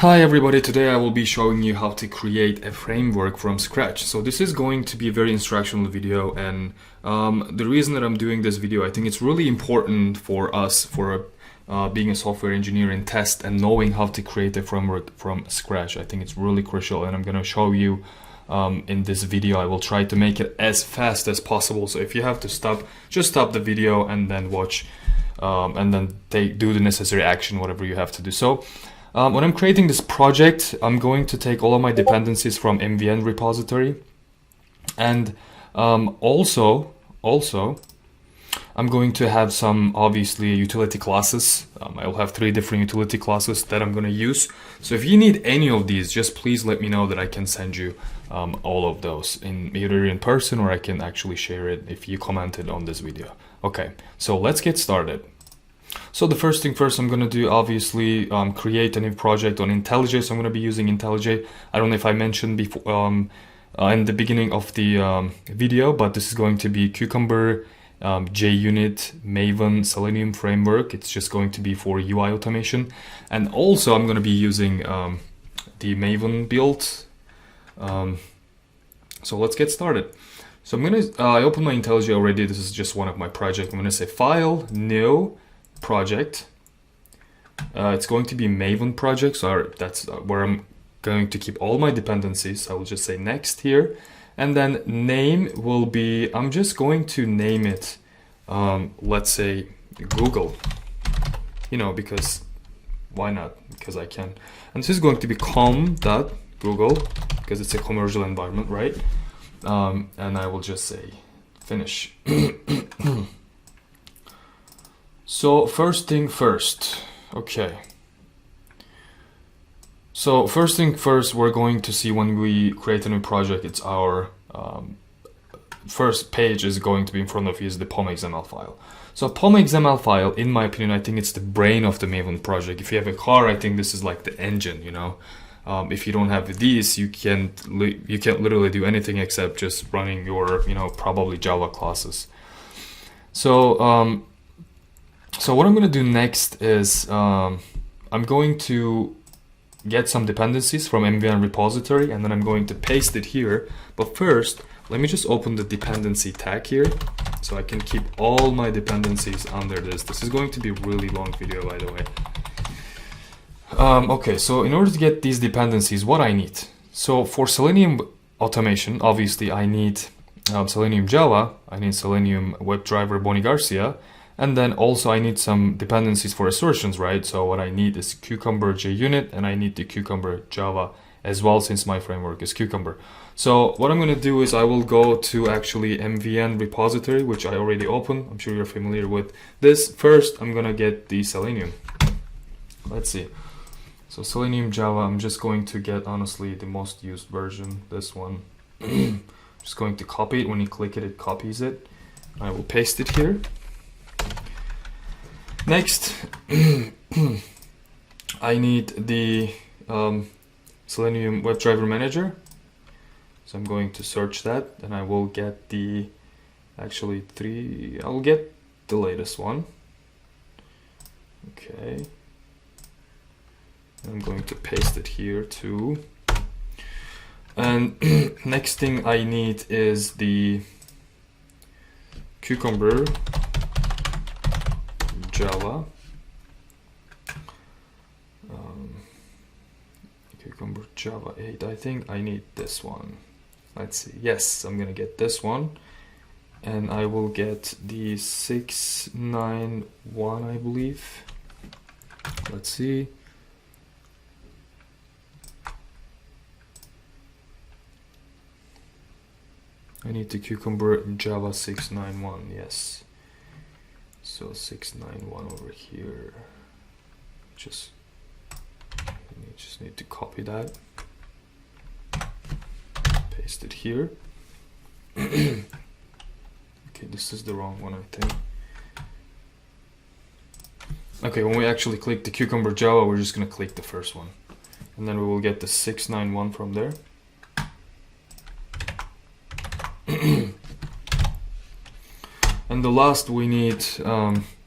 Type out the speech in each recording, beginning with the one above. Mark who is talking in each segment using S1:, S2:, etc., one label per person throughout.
S1: Hi everybody, today I will be showing you how to create a framework from scratch. So this is going to be a very instructional video, and the reason that I'm doing this video, I think it's really important for us, for being a software engineer in test and knowing how to create a framework from scratch. I think it's really crucial, and I'm going to show you in this video. I will try to make it as fast as possible. So if you have to stop, just stop the video and then watch and then do the necessary action, whatever you have to do. So when I'm creating this project, I'm going to take all of my dependencies from MVN repository, and also I'm going to have some obviously utility classes. I'll have 3 different utility classes that I'm going to use. So if you need any of these, just please let me know that I can send you all of those either in person, or I can actually share it if you commented on this video. Okay, so let's get started. So the first thing first, I'm going to do obviously create a new project on IntelliJ. So I'm going to be using IntelliJ. I don't know if I mentioned before in the beginning of the video, but this is going to be Cucumber JUnit Maven Selenium Framework. It's just going to be for UI automation, and also I'm going to be using the Maven build. So let's get started. So I'm going to I opened my IntelliJ already. This is just one of my projects. I'm going to say File, New Project. It's going to be Maven project, so that's where I'm going to keep all my dependencies. I will just say next here, and then name will be, I'm just going to name it let's say Google, because why not, because I can. And this is going to be com.google because it's a commercial environment, right? And I will just say finish. So first thing first, okay. So first thing first, we're going to see when we create a new project, it's our first page is going to be in front of you is the pom.xml file. So pom.xml file, in my opinion, I think it's the brain of the Maven project. If you have a car, I think this is like the engine, If you don't have these, you can't literally do anything except just running your, probably Java classes. So what I'm going to do next is I'm going to get some dependencies from MVN repository, and then I'm going to paste it here. But first, let me just open the dependency tag here so I can keep all my dependencies under this. This is going to be a really long video, by the way. Okay, so in order to get these dependencies, what I need. So for Selenium automation, obviously I need Selenium Java, I need Selenium WebDriver Bonnie Garcia, and then also I need some dependencies for assertions, right? So what I need is Cucumber JUnit, and I need the Cucumber Java as well, since my framework is Cucumber. So what I'm going to do is I will go to actually MVN repository, which I already opened. I'm sure you're familiar with this. First, I'm going to get the Selenium. Let's see. So Selenium Java, I'm just going to get, honestly, the most used version, this one. Just going to copy it. When you click it, it copies it. I will paste it here. Next, I need the Selenium WebDriver Manager. So I'm going to search that, and I will get the, actually I'll get the latest one. Okay. I'm going to paste it here too. And next thing I need is the Cucumber Java. Cucumber Java 8. I think I need this one. Let's see. Yes, I'm gonna get this one, and I will get the 691, I believe. Let's see. I need the Cucumber Java 691. Yes. So 691 over here. Just need to copy that, paste it here. Okay, this is the wrong one, I think. Okay, when we actually click the Cucumber Java, we're just going to click the first one, and then we will get the 691 from there. And the last, we need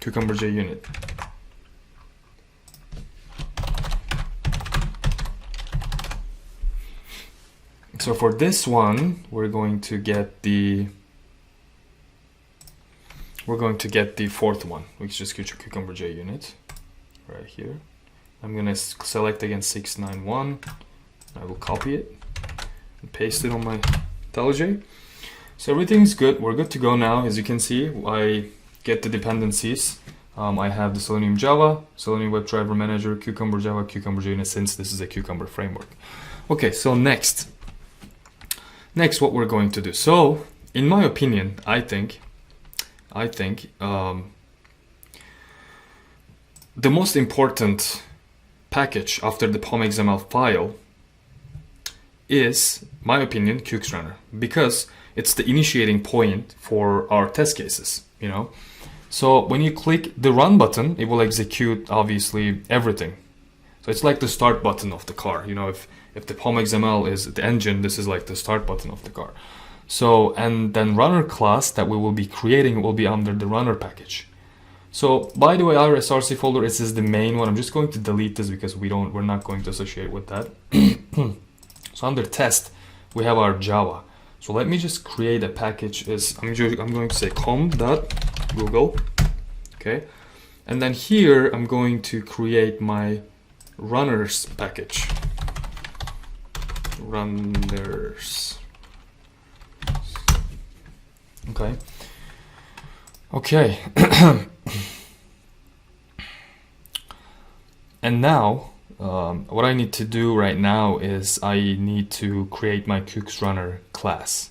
S1: Cucumber JUnit. So for this one, we're going to get the fourth one, which is Cucumber-Junit right here. I'm gonna select again 691. I will copy it and paste it on my IntelliJ. So everything's good. We're good to go now. As you can see, I get the dependencies. I have the Selenium Java, Selenium WebDriver Manager, Cucumber Java, Cucumber-Junit, since this is a Cucumber framework. Okay, so next what we're going to do. So in my opinion, I think the most important package after the pom.xml file is, my opinion, CucsRunner, because it's the initiating point for our test cases, you know. So when you click the run button, it will execute obviously everything. So it's like the start button of the car, you know. If the pom.xml is the engine, this is like the start button of the car. So, and then runner class that we will be creating will be under the runner package. So by the way, our src folder is the main one. I'm just going to delete this because we're not going to associate with that. So under test, we have our Java. So let me just create a package. I'm going to say com.google, okay? And then here I'm going to create my runners package. Runners. Okay. And now what I need to do right now is I need to create my CucsRunner class.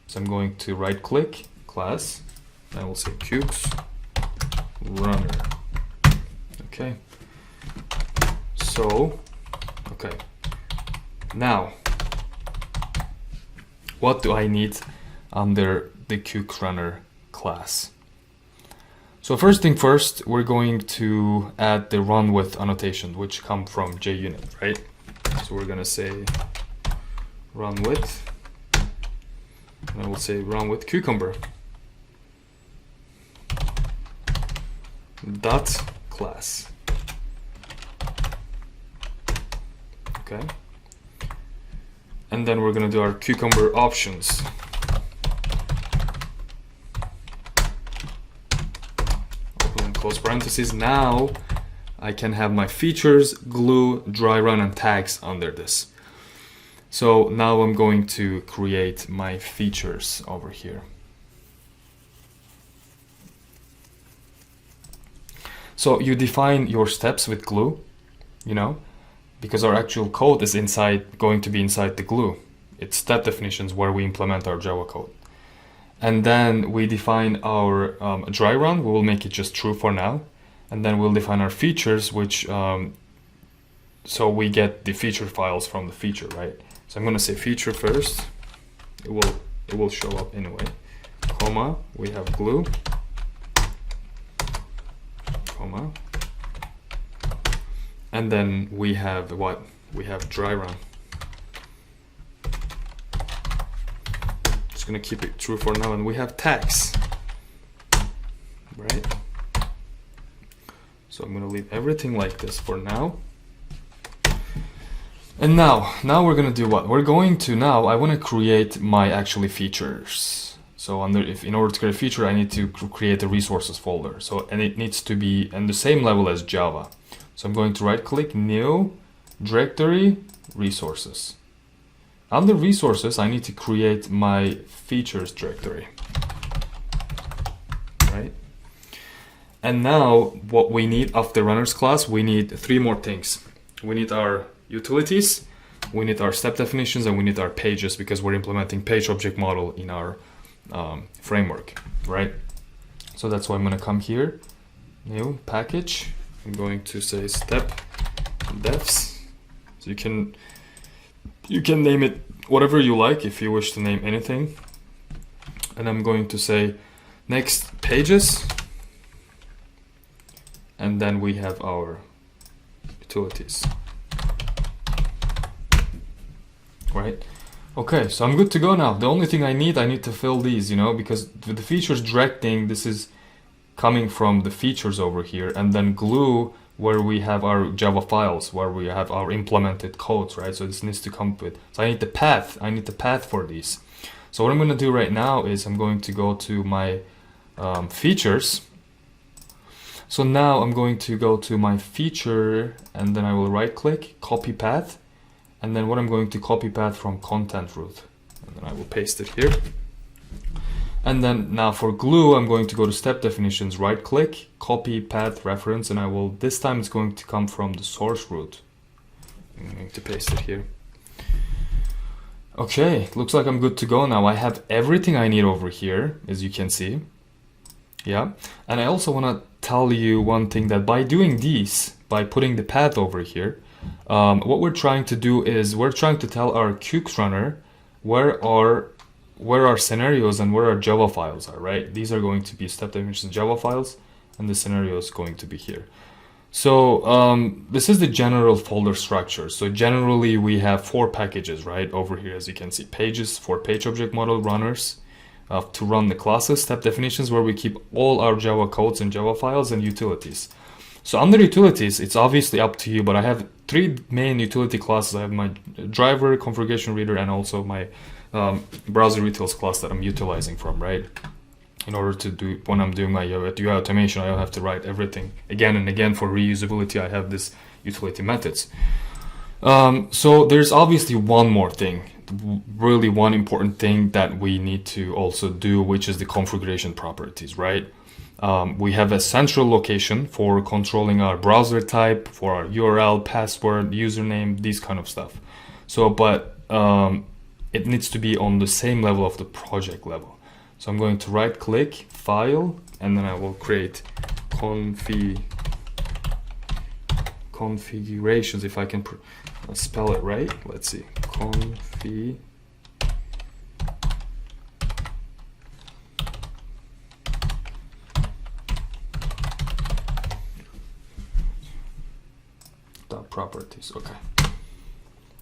S1: So I'm going to right click class, I will say CucsRunner. Okay. So, okay. Now, what do I need under the CucsRunner class? So first thing first, we're going to add the run with annotation, which come from JUnit, right? So we're gonna say run with, and we'll say run with cucumber dot class. Okay. And then we're gonna do our cucumber options. Close parentheses. Now I can have my features, glue, dry run, and tags under this. So now I'm going to create my features over here. So you define your steps with glue, you know, because our actual code is going to be inside the glue. It's step definitions where we implement our Java code. And then we define our dry run. We will make it just true for now. And then we'll define our features, which, so we get the feature files from the feature, right? So I'm gonna say feature first. It will show up anyway. Comma, we have glue. Comma. And then we have what? We have dry run. Gonna keep it true for now, and we have tags, right? So I'm gonna leave everything like this for now. And now we're gonna do what? We're going to I want to create my actually features. So in order to create a feature, I need to create a resources folder. So, and it needs to be on the same level as Java. So I'm going to right click, new, directory, resources. Under resources, I need to create my features directory, right? And now what we need after runners class, we need three more things. We need our utilities, we need our step definitions, and we need our pages, because we're implementing page object model in our framework, right? So that's why I'm gonna come here, new package. I'm going to say step defs. So you can name it whatever you like if you wish to name anything. And I'm going to say next pages. And then we have our utilities. Right? Okay, so I'm good to go now. The only thing I need to fill these, you know, because with the features directing, this is coming from the features over here. And then glue where we have our Java files, where we have our implemented codes, right? So this needs to come with, so I need the path. I need the path for these. So what I'm going to do right now is I'm going to go to my features. So now I'm going to go to my feature, and then I will right click, copy path, and then what I'm going to copy path from content root, and then I will paste it here. And then now for glue, I'm going to go to step definitions, right click, copy path reference, and I will, this time it's going to come from the source root. I'm going to paste it here. Okay, looks like I'm good to go now. I have everything I need over here, as you can see. Yeah, and I also want to tell you one thing, that by doing these, by putting the path over here, what we're trying to do is we're trying to tell our Qux runner where our scenarios and where our Java files are, right? These are going to be step definitions Java files, and the scenario is going to be here. So this is the general folder structure. So generally we have 4 packages, right? Over here, as you can see, pages for page object model, runners to run the classes, step definitions where we keep all our Java codes and Java files, and utilities. So under utilities, it's obviously up to you, but I have 3 main utility classes. I have my driver, configuration reader, and also my browser utils class that I'm utilizing from, right? In order to do, when I'm doing my UI automation, I don't have to write everything again and again. For reusability, I have this utility methods. So there's obviously one more thing, really one important thing that we need to also do, which is the configuration properties, right? We have a central location for controlling our browser type, for our URL, password, username, these kind of stuff. So, but it needs to be on the same level of the project level. So I'm going to right click, file, and then I will create configurations, if I can spell it right. Let's see, properties. Okay,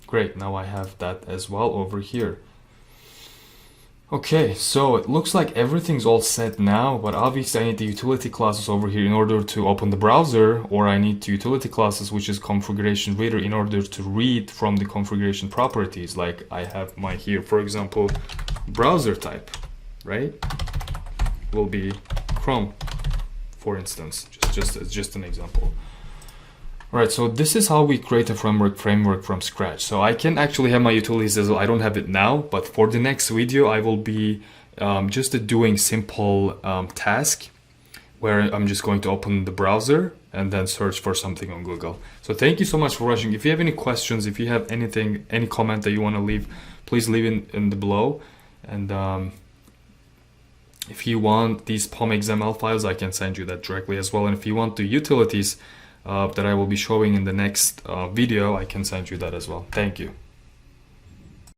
S1: great. Now I have that as well over here. Okay, so it looks like everything's all set now, but obviously I need the utility classes over here in order to open the browser, or I need the utility classes, which is configuration reader, in order to read from the configuration properties. Like I have my here, for example, browser type, right? Will be Chrome, for instance, just an example. Alright, so this is how we create a framework from scratch. So I can actually have my utilities as well. I don't have it now, but for the next video, I will be just doing simple task where I'm just going to open the browser and then search for something on Google. So thank you so much for watching. If you have any questions, if you have anything, any comment that you want to leave, please leave it in the below. And if you want these POM XML files, I can send you that directly as well. And if you want the utilities that I will be showing in the next video, I can send you that as well. Thank you.